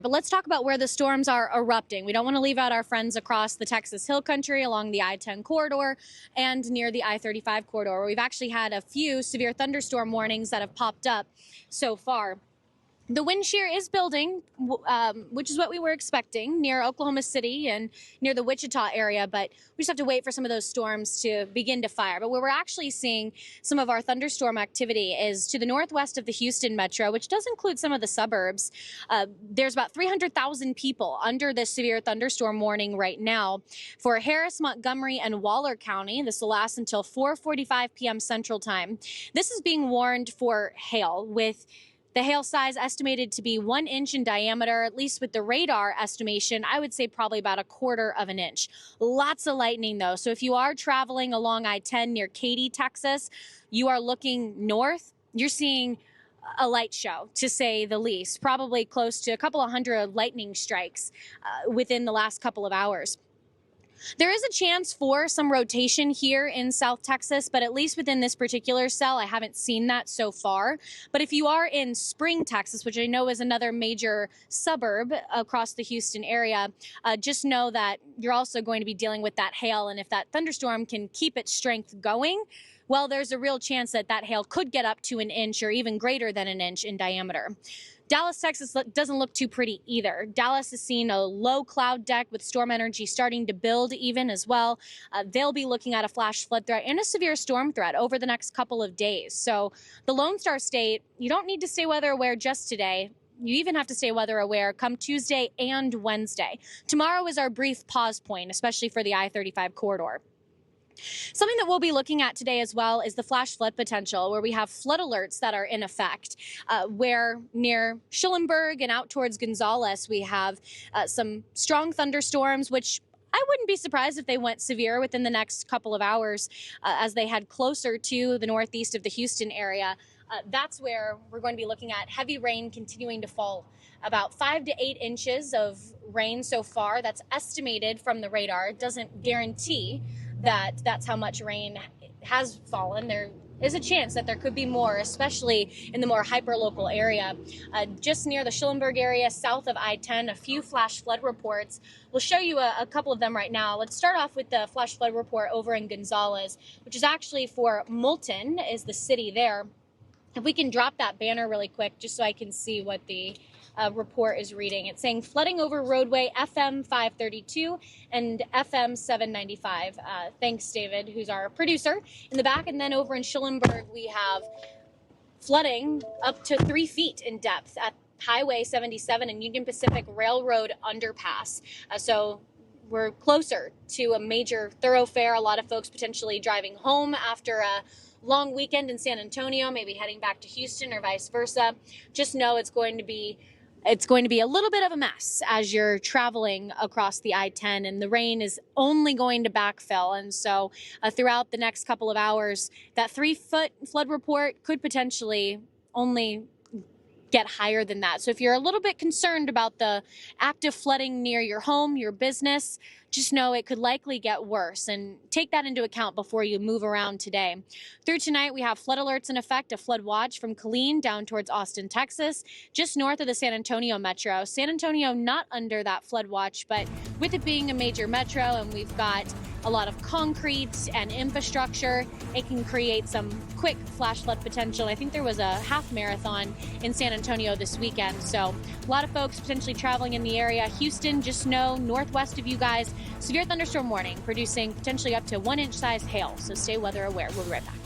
But let's talk about where the storms are erupting. We don't want to leave out our friends across the Texas Hill Country along the I-10 corridor and near the I-35 corridor, where we've actually had a few severe thunderstorm warnings that have popped up so far. The wind shear is building, which is what we were expecting near Oklahoma City and near the Wichita area, but we just have to wait for some of those storms to begin to fire. But where we're actually seeing some of our thunderstorm activity is to the northwest of the Houston metro, which does include some of the suburbs. There's about 300,000 people under this severe thunderstorm warning right now. For Harris, Montgomery, and Waller County, this will last until 4:45 p.m. Central Time. This is being warned for hail, with the hail size estimated to be 1 inch in diameter, at least with the radar estimation, I would say probably about 1/4 of an inch. Lots of lightning though. So if you are traveling along I-10 near Katy, Texas, you are looking north, you're seeing a light show, to say the least, probably close to a couple of hundred lightning strikes within the last couple of hours. There is a chance for some rotation here in South Texas, but at least within this particular cell, I haven't seen that so far. But if you are in Spring, Texas, which I know is another major suburb across the Houston area, just know that you're also going to be dealing with that hail. And if that thunderstorm can keep its strength going, well, there's a real chance that that hail could get up to 1 inch or even greater than 1 inch in diameter. Dallas, Texas doesn't look too pretty either. Dallas has seen a low cloud deck with storm energy starting to build even as well. They'll be looking at a flash flood threat and a severe storm threat over the next couple of days. So the Lone Star State, you don't need to stay weather aware just today. You even have to stay weather aware come Tuesday and Wednesday. Tomorrow is our brief pause point, especially for the I-35 corridor. Something that we'll be looking at today as well is the flash flood potential, where we have flood alerts that are in effect, where near Schulenburg and out towards Gonzales, we have some strong thunderstorms, which I wouldn't be surprised if they went severe within the next couple of hours as they head closer to the northeast of the Houston area. That's where we're going to be looking at heavy rain continuing to fall. About 5 to 8 inches of rain so far. That's estimated from the radar. It doesn't guarantee that that's how much rain has fallen. There is a chance that there could be more, especially in the more hyperlocal area. Just near the Schulenburg area, south of I-10, a few flash flood reports. We'll show you a couple of them right now. Let's start off with the flash flood report over in Gonzales, which is actually for Moulton, is the city there. If we can drop that banner really quick, just so I can see what the report is reading. It's saying flooding over roadway FM 532 and FM 795. Thanks, David, who's our producer in the back. And then over in Schulenburg, we have flooding up to 3 feet in depth at Highway 77 and Union Pacific Railroad underpass. So we're closer to a major thoroughfare. A lot of folks potentially driving home after a long weekend in San Antonio, maybe heading back to Houston or vice versa. Just know it's going to be a little bit of a mess as you're traveling across the I-10, and the rain is only going to backfill. And so throughout the next couple of hours, that 3-foot flood report could potentially only get higher than that. So if you're a little bit concerned about the active flooding near your home, your business, just know it could likely get worse, and take that into account before you move around today. Through tonight, we have flood alerts in effect, a flood watch from Killeen down towards Austin, Texas, just north of the San Antonio metro. San Antonio not under that flood watch, but with it being a major metro and we've got a lot of concrete and infrastructure, it can create some quick flash flood potential. I think there was a half marathon in San Antonio this weekend, so a lot of folks potentially traveling in the area. Houston, just know northwest of you guys, severe thunderstorm warning, producing potentially up to 1 inch size hail. So stay weather aware. We'll be right back.